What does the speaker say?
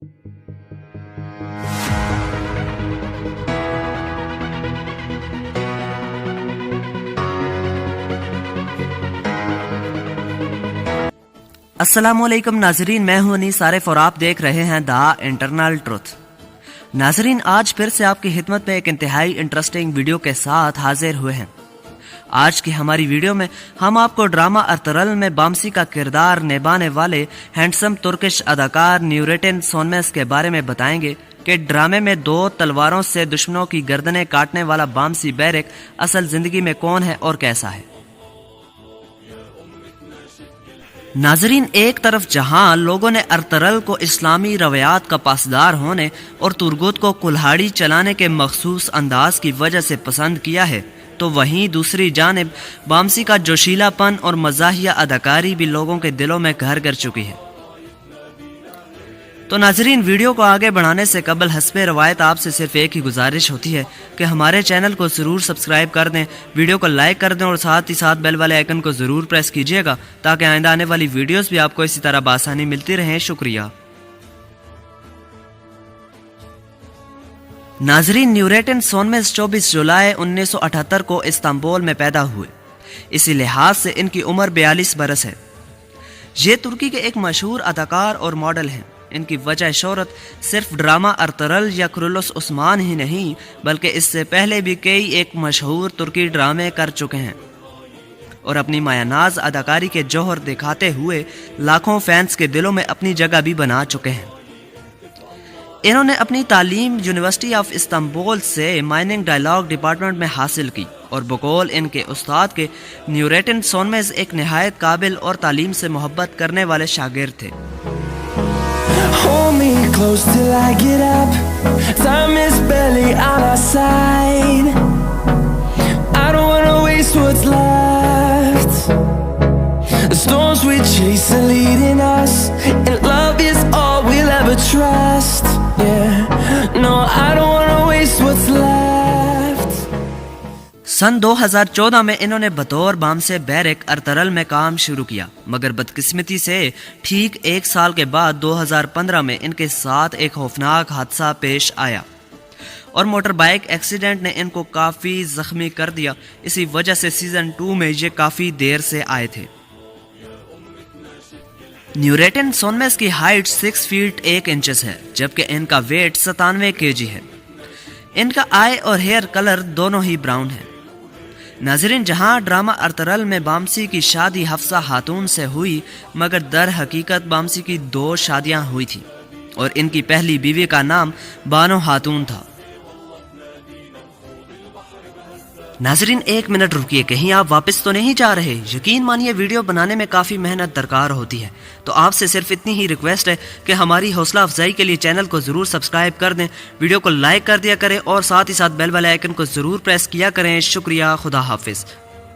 अस्सलामुअलैकुम नाजरीन, मैं हूं अनीस आरिफ और आप देख रहे हैं द इंटरनल ट्रुथ। नाजरीन, आज फिर से आपकी खिदमत में एक इंतहाई इंटरेस्टिंग वीडियो के साथ हाजिर हुए हैं। आज की हमारी वीडियो में हम आपको ड्रामा अर्तुगरुल में बामसी का किरदार निभाने वाले हैंडसम तुर्किश अदाकार न्यूरेटिन सोनमेस के बारे में बताएंगे कि ड्रामे में दो तलवारों से दुश्मनों की गर्दनें काटने वाला बामसी बैरक असल जिंदगी में कौन है और कैसा है। नाजरीन, एक तरफ जहां लोगों ने अर्तुगरुल को इस्लामी रवायात का पासदार होने और तुर्गुत को कुल्हाड़ी चलाने के मखसूस अंदाज की वजह से पसंद किया है, तो वहीं दूसरी जानिब बामसी का जोशीलापन और मज़ाहिया अदाकारी भी लोगों के दिलों में घर कर चुकी है। तो नाजरीन, वीडियो को आगे बढ़ाने से कबल हस्बे रवायत आपसे सिर्फ एक ही गुजारिश होती है कि हमारे चैनल को ज़रूर सब्सक्राइब कर दें, वीडियो को लाइक कर दें और साथ ही साथ बेल वाले आइकन को ज़रूर प्रेस कीजिएगा ताकि आइंदा आने वाली वीडियोस भी आपको इसी तरह बआसानी मिलती रहें। शुक्रिया। नाजरीन, न्यूरेटिन सोनमेस 24 जुलाई 1978 को इस्तांबुल में पैदा हुए। इसी लिहाज से इनकी उम्र 42 बरस है। ये तुर्की के एक मशहूर अदाकार और मॉडल हैं। इनकी वजह शोहरत सिर्फ ड्रामा अर्तुगरुल या कुरुलुस उस्मान ही नहीं, बल्कि इससे पहले भी कई एक मशहूर तुर्की ड्रामे कर चुके हैं और अपनी मायानाज अदाकारी के जौहर दिखाते हुए लाखों फैंस के दिलों में अपनी जगह भी बना चुके हैं। इन्होंने अपनी तालीम यूनिवर्सिटी ऑफ इस्तांबुल से माइनिंग डायलॉग डिपार्टमेंट में हासिल की और बकौल इनके उस्ताद के न्यूरेटिन सोनमेस एक निहायत काबिल और तालीम से मोहब्बत करने वाले शागिर्द थे। Hold me close till I get up. Time is barely on our side. I don't wanna waste what's left. The storms we chase are leading us, and love is all we'll ever trust. Yeah, no, I don't wanna waste what's left. सन 2014 में इन्होंने बतौर बामसे barrack Ertugrul में काम शुरू किया, मगर बदकिस्मती से ठीक एक साल के बाद 2015 में इनके साथ एक खौफनाक हादसा पेश आया और मोटर बाइक एक्सीडेंट ने इनको काफ़ी जख्मी कर दिया। इसी वजह से सीजन 2 में ये काफ़ी देर से आए थे। न्यूरेटिन सोनमेस की हाइट 6 फीट 1 इंचेस है, जबकि इनका वेट 97 kg है। इनका आई और हेयर कलर दोनों ही ब्राउन है। नाजरीन, जहां ड्रामा अर्तुगरुल में बामसी की शादी हफ्सा खातून से हुई, मगर दर हकीकत बामसी की 2 शादियां हुई थी और इनकी पहली बीवी का नाम बानो खातून था। नाजरीन, एक मिनट रुकिए, कहीं आप वापस तो नहीं जा रहे? यकीन मानिए वीडियो बनाने में काफ़ी मेहनत दरकार होती है, तो आपसे सिर्फ इतनी ही रिक्वेस्ट है कि हमारी हौसला अफजाई के लिए चैनल को ज़रूर सब्सक्राइब कर दें, वीडियो को लाइक कर दिया करें और साथ ही साथ बेल वाले आइकन को ज़रूर प्रेस किया करें। शुक्रिया। खुदा हाफिज़।